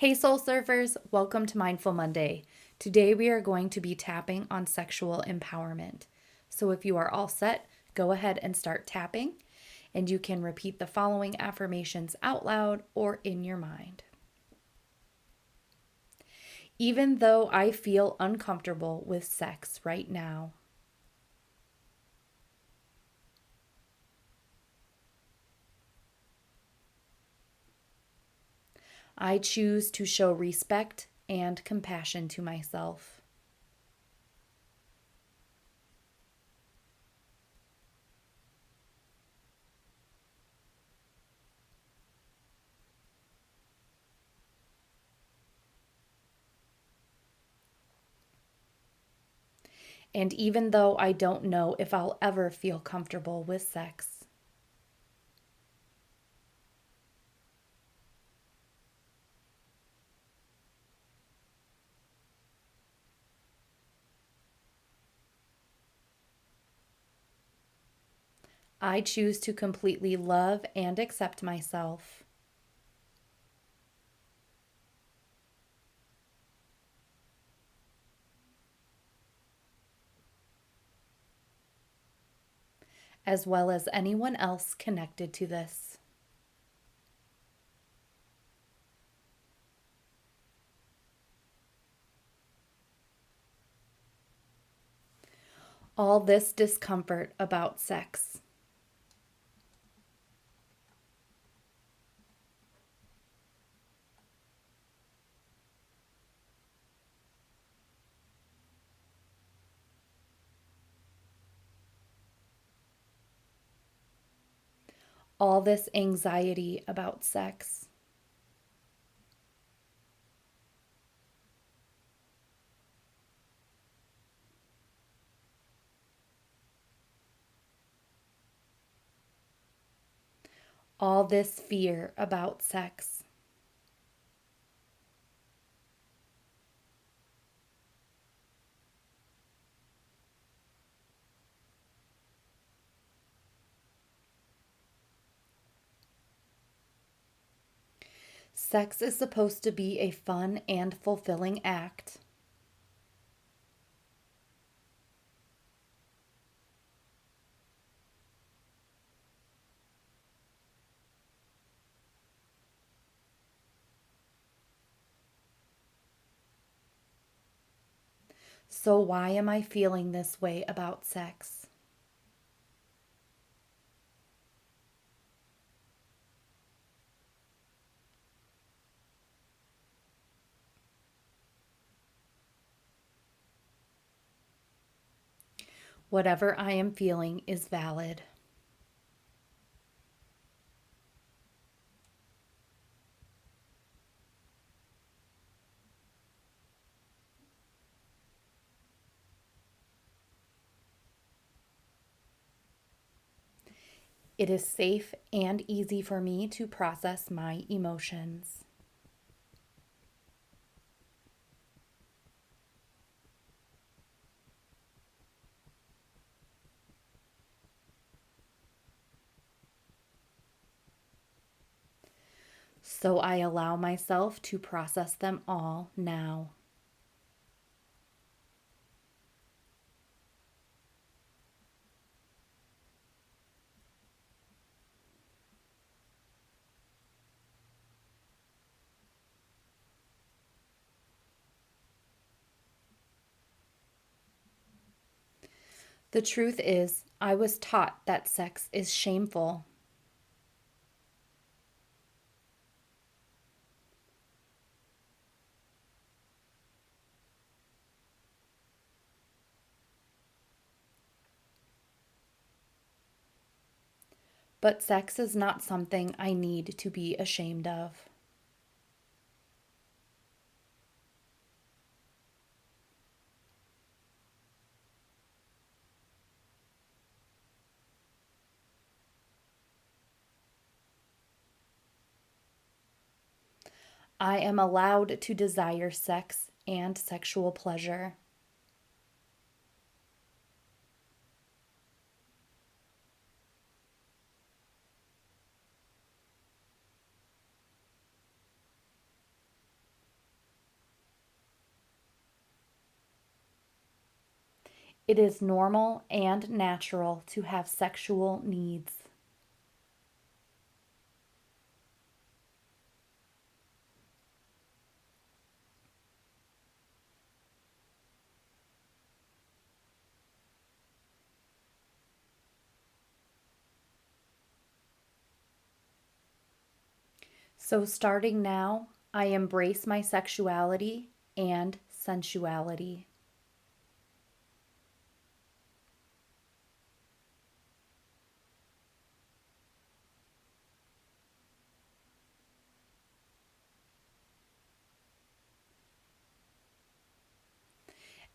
Hey, Soul Surfers, welcome to Mindful Monday. Today we are going to be tapping on sexual empowerment. So if you are all set, go ahead and start tapping, and you can repeat the following affirmations out loud or in your mind. Even though I feel uncomfortable with sex right now, I choose to show respect and compassion to myself. And even though I don't know if I'll ever feel comfortable with sex, I choose to completely love and accept myself. As well as anyone else connected to this. All this discomfort about sex. All this anxiety about sex. All this fear about sex. Sex is supposed to be a fun and fulfilling act. So why am I feeling this way about sex? Whatever I am feeling is valid. It is safe and easy for me to process my emotions. So I allow myself to process them all now. The truth is, I was taught that sex is shameful. But sex is not something I need to be ashamed of. I am allowed to desire sex and sexual pleasure. It is normal and natural to have sexual needs. So, starting now, I embrace my sexuality and sensuality.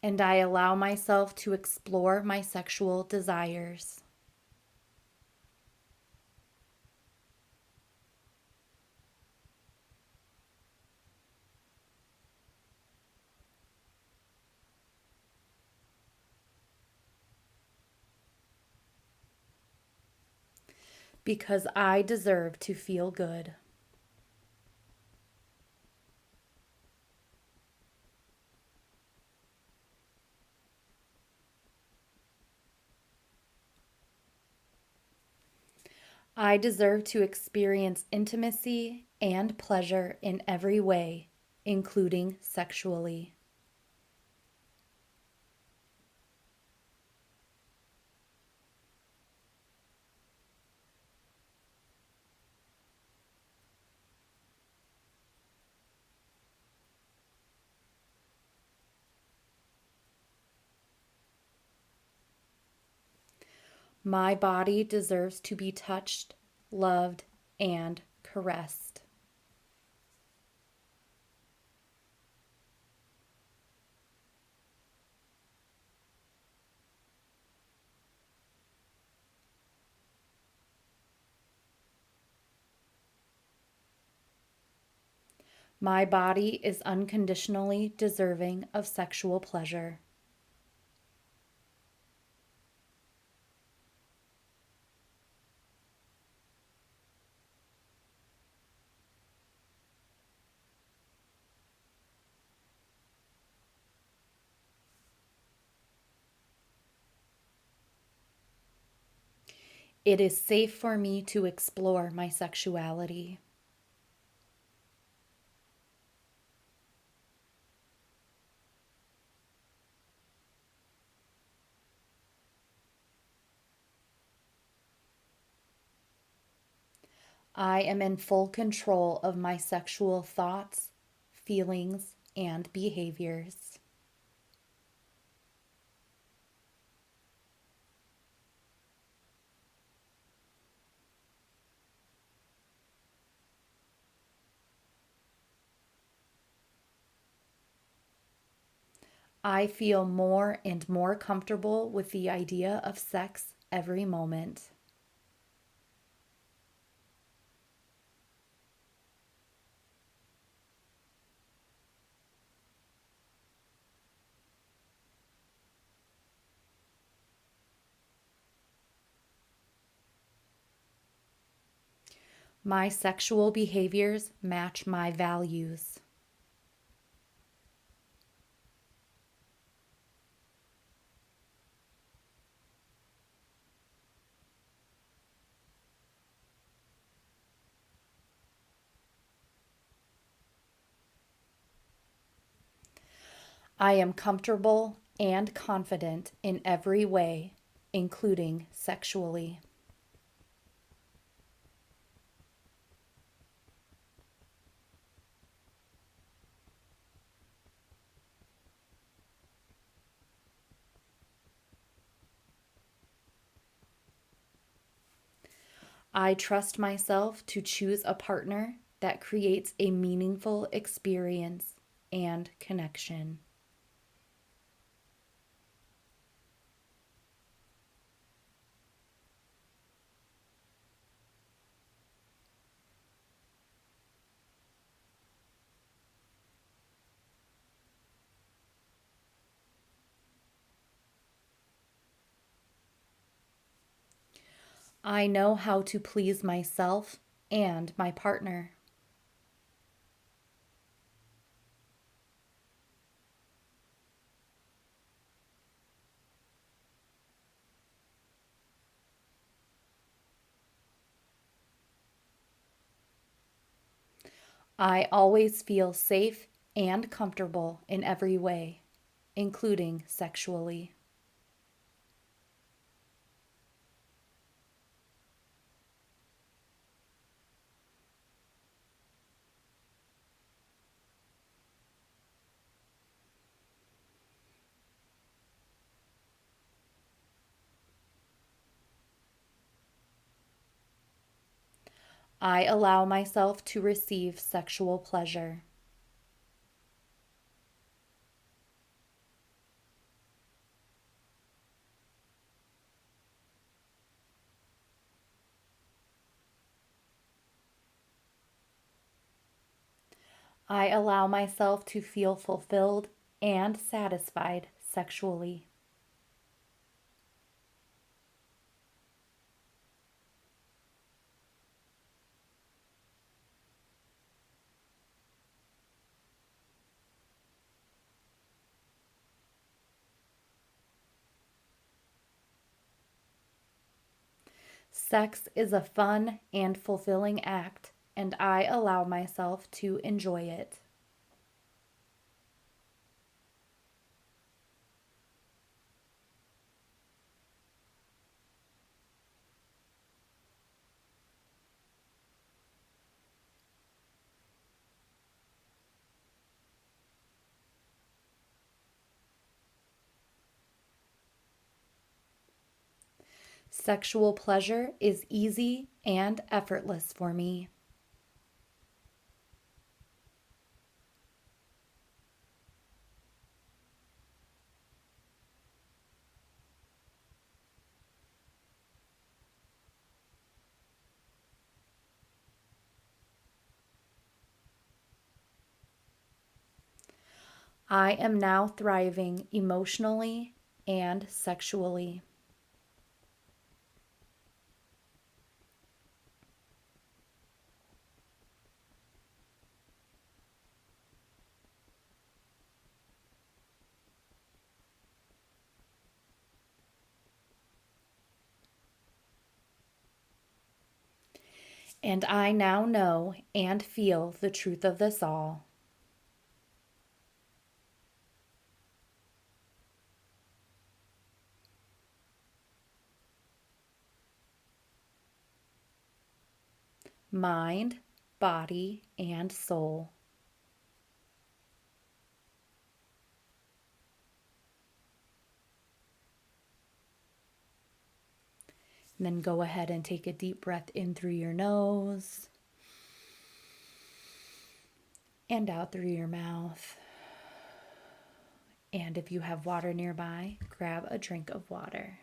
And I allow myself to explore my sexual desires. Because I deserve to feel good. I deserve to experience intimacy and pleasure in every way, including sexually. My body deserves to be touched, loved, and caressed. My body is unconditionally deserving of sexual pleasure. It is safe for me to explore my sexuality. I am in full control of my sexual thoughts, feelings, and behaviors. I feel more and more comfortable with the idea of sex every moment. My sexual behaviors match my values. I am comfortable and confident in every way, including sexually. I trust myself to choose a partner that creates a meaningful experience and connection. I know how to please myself and my partner. I always feel safe and comfortable in every way, including sexually. I allow myself to receive sexual pleasure. I allow myself to feel fulfilled and satisfied sexually. Sex is a fun and fulfilling act, and I allow myself to enjoy it. Sexual pleasure is easy and effortless for me. I am now thriving emotionally and sexually. And I now know and feel the truth of this all. Mind, body, and soul. And then go ahead and take a deep breath in through your nose and out through your mouth. And if you have water nearby, grab a drink of water.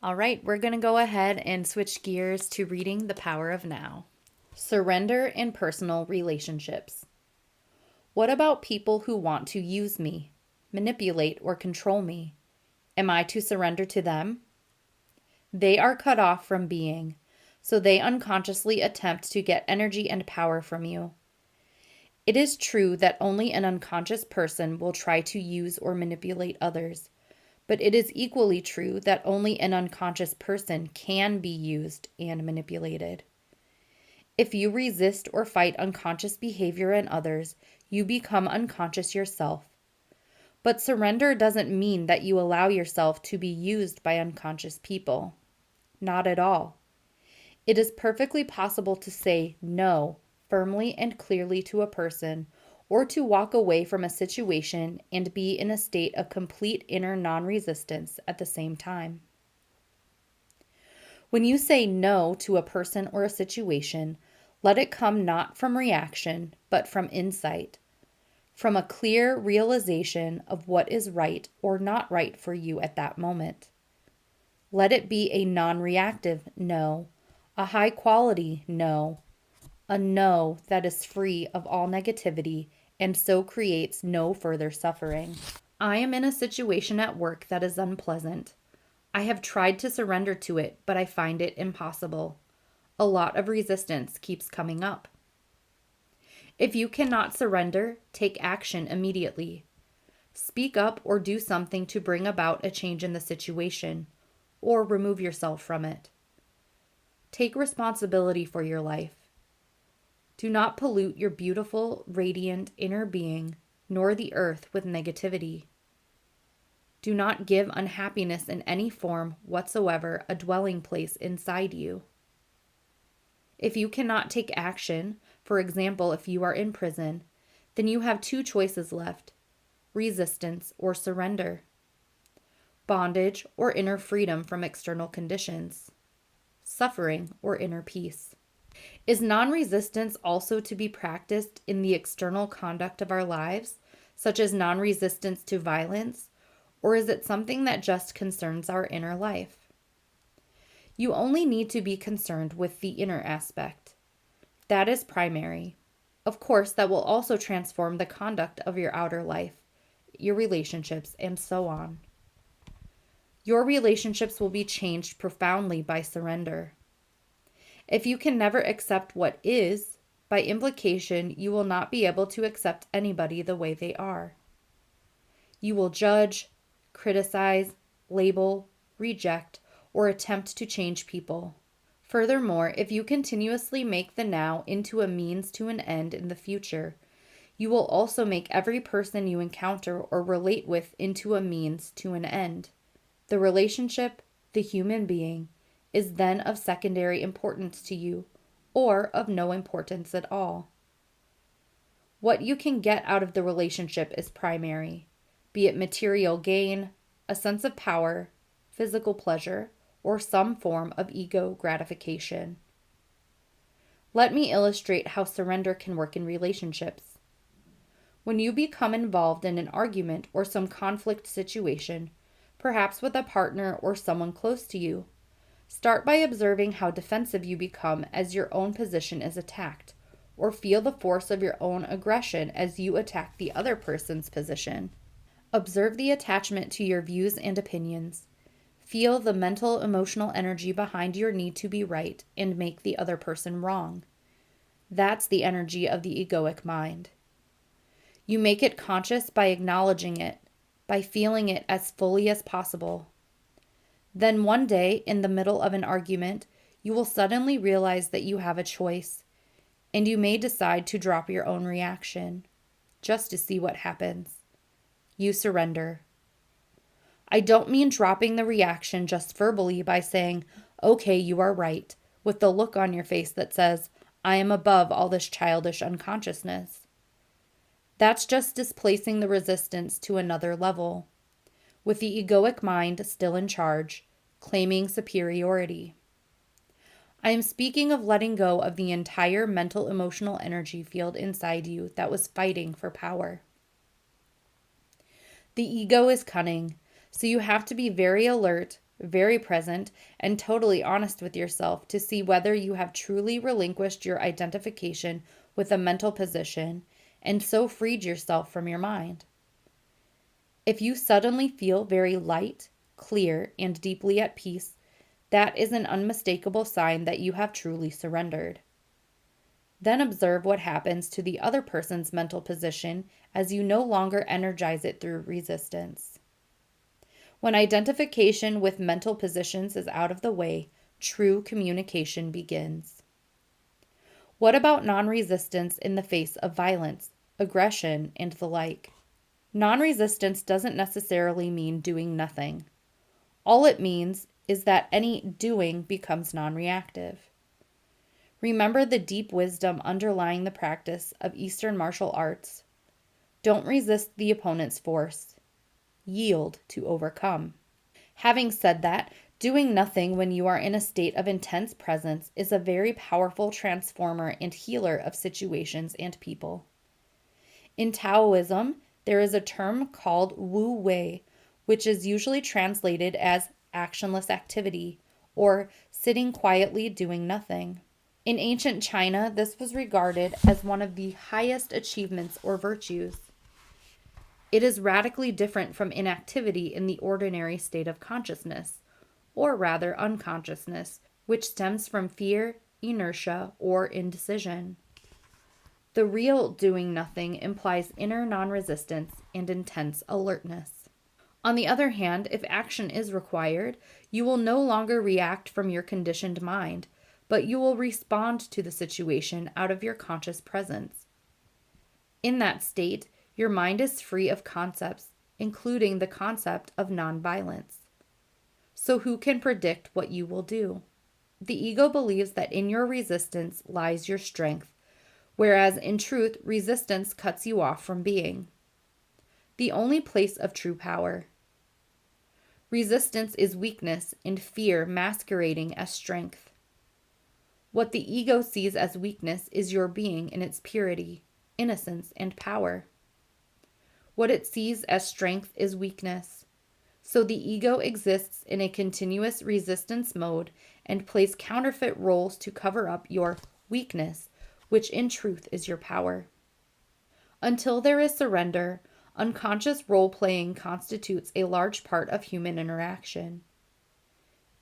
All right, we're going to go ahead and switch gears to reading The Power of Now. Surrender in personal relationships. What about people who want to use me, manipulate, or control me? Am I to surrender to them? They are cut off from being, so they unconsciously attempt to get energy and power from you. It is true that only an unconscious person will try to use or manipulate others, but it is equally true that only an unconscious person can be used and manipulated. If you resist or fight unconscious behavior in others, you become unconscious yourself. But surrender doesn't mean that you allow yourself to be used by unconscious people. Not at all. It is perfectly possible to say no firmly and clearly to a person, or to walk away from a situation and be in a state of complete inner non-resistance at the same time. When you say no to a person or a situation, let it come not from reaction, but from insight, from a clear realization of what is right or not right for you at that moment. Let it be a non-reactive no, a high-quality no, a no that is free of all negativity and so creates no further suffering. I am in a situation at work that is unpleasant. I have tried to surrender to it, but I find it impossible. A lot of resistance keeps coming up. If you cannot surrender, take action immediately. Speak up or do something to bring about a change in the situation, or remove yourself from it. Take responsibility for your life. Do not pollute your beautiful, radiant inner being, nor the earth with negativity. Do not give unhappiness in any form whatsoever a dwelling place inside you. If you cannot take action, for example, if you are in prison, then you have two choices left: resistance or surrender, bondage or inner freedom from external conditions, suffering or inner peace. Is non-resistance also to be practiced in the external conduct of our lives, such as non-resistance to violence, or is it something that just concerns our inner life? You only need to be concerned with the inner aspect. That is primary. Of course, that will also transform the conduct of your outer life, your relationships, and so on. Your relationships will be changed profoundly by surrender. If you can never accept what is, by implication, you will not be able to accept anybody the way they are. You will judge, criticize, label, reject, or attempt to change people. Furthermore, if you continuously make the now into a means to an end in the future, you will also make every person you encounter or relate with into a means to an end. The relationship, the human being, is then of secondary importance to you, or of no importance at all. What you can get out of the relationship is primary, be it material gain, a sense of power, physical pleasure, or some form of ego gratification. Let me illustrate how surrender can work in relationships. When you become involved in an argument or some conflict situation, perhaps with a partner or someone close to you, start by observing how defensive you become as your own position is attacked, or feel the force of your own aggression as you attack the other person's position. Observe the attachment to your views and opinions. Feel the mental, emotional energy behind your need to be right and make the other person wrong. That's the energy of the egoic mind. You make it conscious by acknowledging it, by feeling it as fully as possible. Then one day, in the middle of an argument, you will suddenly realize that you have a choice, and you may decide to drop your own reaction, just to see what happens. You surrender. I don't mean dropping the reaction just verbally by saying, "Okay, you are right," with the look on your face that says, "I am above all this childish unconsciousness." That's just displacing the resistance to another level, with the egoic mind still in charge, claiming superiority. I am speaking of letting go of the entire mental emotional energy field inside you that was fighting for power. The ego is cunning, so you have to be very alert, very present, and totally honest with yourself to see whether you have truly relinquished your identification with a mental position and so freed yourself from your mind. If you suddenly feel very light, clear, and deeply at peace, that is an unmistakable sign that you have truly surrendered. Then observe what happens to the other person's mental position as you no longer energize it through resistance. When identification with mental positions is out of the way, true communication begins. What about non-resistance in the face of violence, aggression, and the like? Non-resistance doesn't necessarily mean doing nothing. All it means is that any doing becomes non-reactive. Remember the deep wisdom underlying the practice of Eastern martial arts. Don't resist the opponent's force. Yield to overcome. Having said that, doing nothing when you are in a state of intense presence is a very powerful transformer and healer of situations and people. In Taoism, there is a term called Wu Wei, which is usually translated as actionless activity or sitting quietly doing nothing. In ancient China, this was regarded as one of the highest achievements or virtues. It is radically different from inactivity in the ordinary state of consciousness, or rather unconsciousness, which stems from fear, inertia, or indecision. The real doing nothing implies inner non-resistance and intense alertness. On the other hand, if action is required, you will no longer react from your conditioned mind, but you will respond to the situation out of your conscious presence. In that state, your mind is free of concepts, including the concept of nonviolence. So who can predict what you will do? The ego believes that in your resistance lies your strength, whereas in truth, resistance cuts you off from being the only place of true power. Resistance is weakness and fear masquerading as strength. What the ego sees as weakness is your being in its purity, innocence, and power. What it sees as strength is weakness. So the ego exists in a continuous resistance mode and plays counterfeit roles to cover up your weakness, which in truth is your power. Until there is surrender, unconscious role playing constitutes a large part of human interaction.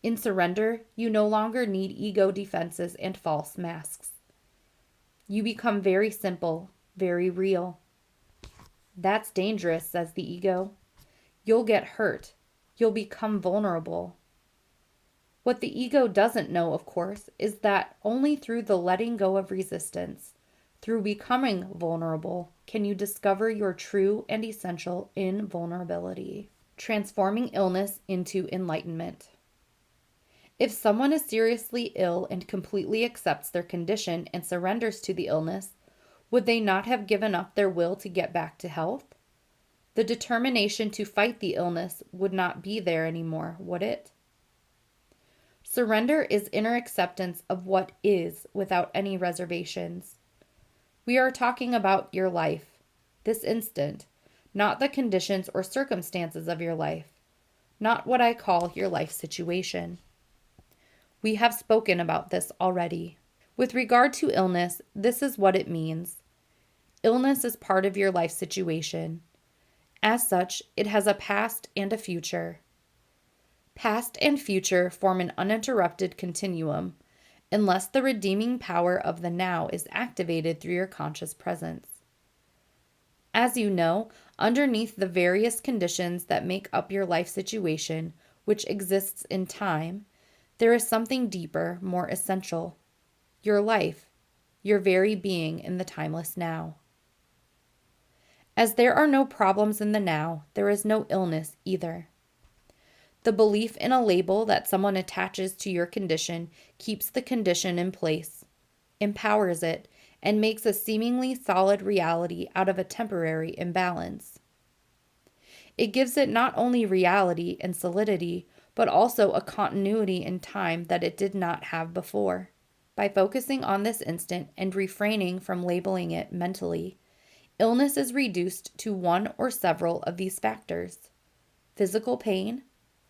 In surrender, you no longer need ego defenses and false masks. You become very simple, very real. That's dangerous, says the ego. You'll get hurt. You'll become vulnerable. What the ego doesn't know, of course, is that only through the letting go of resistance, through becoming vulnerable, can you discover your true and essential invulnerability, transforming illness into enlightenment. If someone is seriously ill and completely accepts their condition and surrenders to the illness, would they not have given up their will to get back to health? The determination to fight the illness would not be there anymore, would it? Surrender is inner acceptance of what is without any reservations. We are talking about your life, this instant, not the conditions or circumstances of your life, not what I call your life situation. We have spoken about this already. With regard to illness, this is what it means. Illness is part of your life situation. As such, it has a past and a future. Past and future form an uninterrupted continuum, unless the redeeming power of the now is activated through your conscious presence. As you know, underneath the various conditions that make up your life situation, which exists in time, there is something deeper, more essential. Your life, your very being in the timeless now. As there are no problems in the now, there is no illness either. The belief in a label that someone attaches to your condition keeps the condition in place, empowers it, and makes a seemingly solid reality out of a temporary imbalance. It gives it not only reality and solidity, but also a continuity in time that it did not have before. By focusing on this instant and refraining from labeling it mentally, illness is reduced to one or several of these factors: physical pain,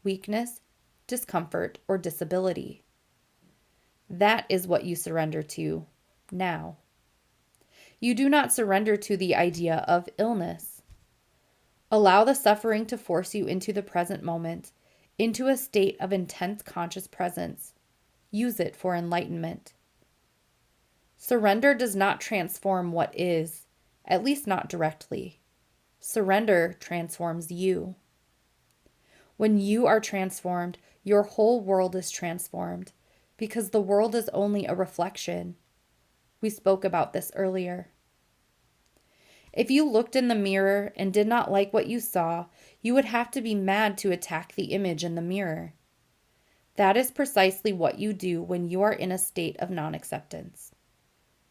weakness, discomfort, or disability. That is what you surrender to now. You do not surrender to the idea of illness. Allow the suffering to force you into the present moment, into a state of intense conscious presence. Use it for enlightenment. Surrender does not transform what is, at least not directly. Surrender transforms you. When you are transformed, your whole world is transformed, because the world is only a reflection. We spoke about this earlier. If you looked in the mirror and did not like what you saw, you would have to be mad to attack the image in the mirror. That is precisely what you do when you are in a state of non-acceptance.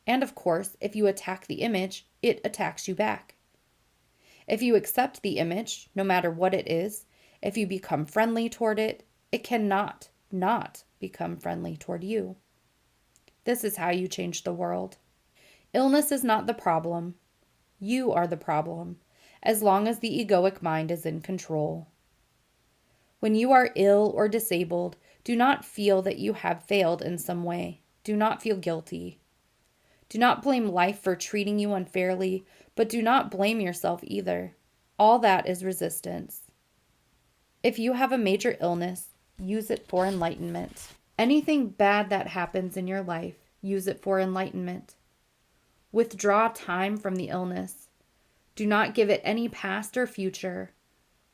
And of course, if you attack the image, it attacks you back. If you accept the image, no matter what it is, if you become friendly toward it, it cannot not become friendly toward you. This is how you change the world. Illness is not the problem. You are the problem, as long as the egoic mind is in control. When you are ill or disabled, do not feel that you have failed in some way. Do not feel guilty. Do not blame life for treating you unfairly, but do not blame yourself either. All that is resistance. If you have a major illness, use it for enlightenment. Anything bad that happens in your life, use it for enlightenment. Withdraw time from the illness. Do not give it any past or future.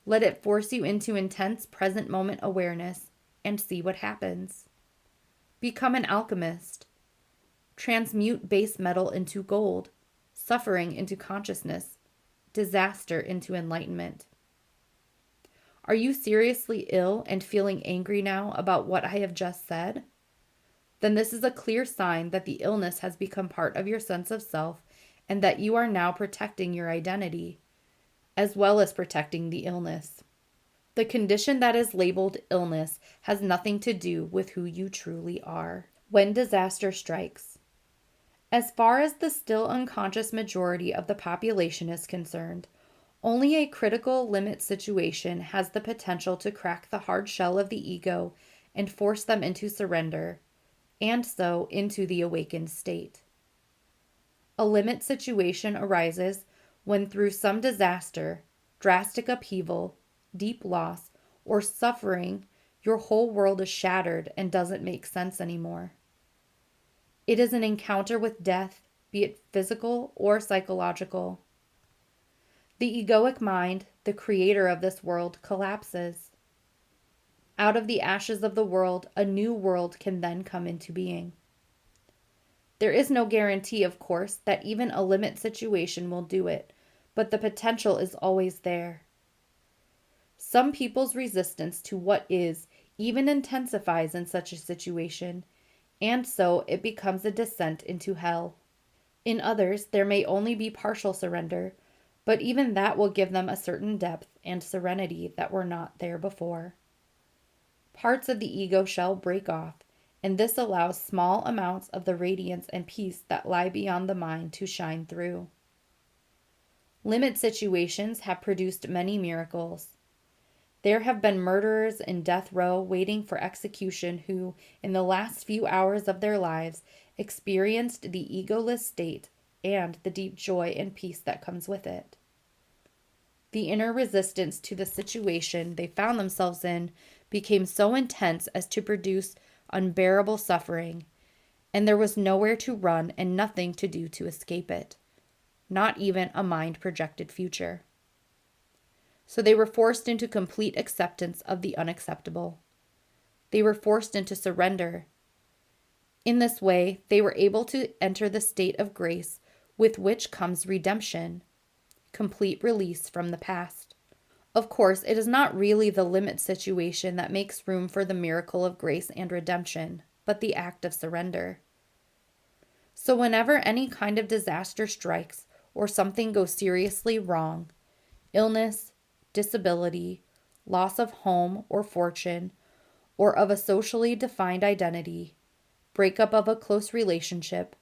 Let it force you into intense present moment awareness and see what happens. Become an alchemist. Transmute base metal into gold, suffering into consciousness, disaster into enlightenment. Are you seriously ill and feeling angry now about what I have just said? Then this is a clear sign that the illness has become part of your sense of self and that you are now protecting your identity, as well as protecting the illness. The condition that is labeled illness has nothing to do with who you truly are. When disaster strikes. As far as the still unconscious majority of the population is concerned, only a critical limit situation has the potential to crack the hard shell of the ego and force them into surrender, and so into the awakened state. A limit situation arises when, through some disaster, drastic upheaval, deep loss, or suffering, your whole world is shattered and doesn't make sense anymore. It is an encounter with death, be it physical or psychological. The egoic mind, the creator of this world, collapses. Out of the ashes of the world, a new world can then come into being. There is no guarantee, of course, that even a limit situation will do it, but the potential is always there. Some people's resistance to what is even intensifies in such a situation, and so it becomes a descent into hell. In others, there may only be partial surrender, but even that will give them a certain depth and serenity that were not there before. Parts of the ego shell break off, and this allows small amounts of the radiance and peace that lie beyond the mind to shine through. Limit situations have produced many miracles. There have been murderers in death row waiting for execution who, in the last few hours of their lives, experienced the egoless state and the deep joy and peace that comes with it. The inner resistance to the situation they found themselves in became so intense as to produce unbearable suffering, and there was nowhere to run and nothing to do to escape it, not even a mind-projected future. So they were forced into complete acceptance of the unacceptable. They were forced into surrender. In this way, they were able to enter the state of grace with which comes redemption, complete release from the past. Of course, it is not really the limit situation that makes room for the miracle of grace and redemption, but the act of surrender. So whenever any kind of disaster strikes or something goes seriously wrong, illness, disability, loss of home or fortune, or of a socially defined identity, breakup of a close relationship,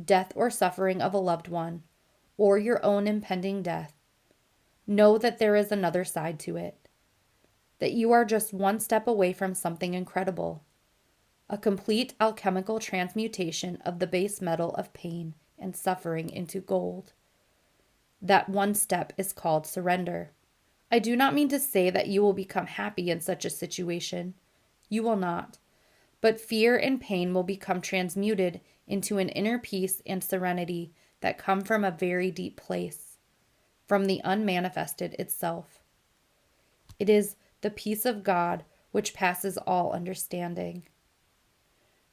death or suffering of a loved one, or your own impending death, know that there is another side to it, that you are just one step away from something incredible, a complete alchemical transmutation of the base metal of pain and suffering into gold. That one step is called surrender. I do not mean to say that you will become happy in such a situation. You will not. But fear and pain will become transmuted into an inner peace and serenity that come from a very deep place, from the unmanifested itself. It is the peace of God which passes all understanding.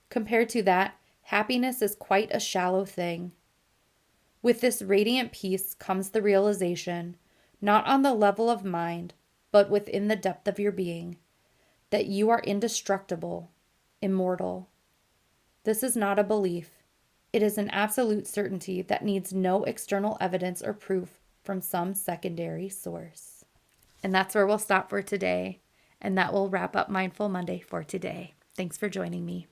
Compared to that, happiness is quite a shallow thing. With this radiant peace comes the realization, not on the level of mind, but within the depth of your being, that you are indestructible, immortal. This is not a belief. It is an absolute certainty that needs no external evidence or proof from some secondary source. And that's where we'll stop for today. And that will wrap up Mindful Monday for today. Thanks for joining me.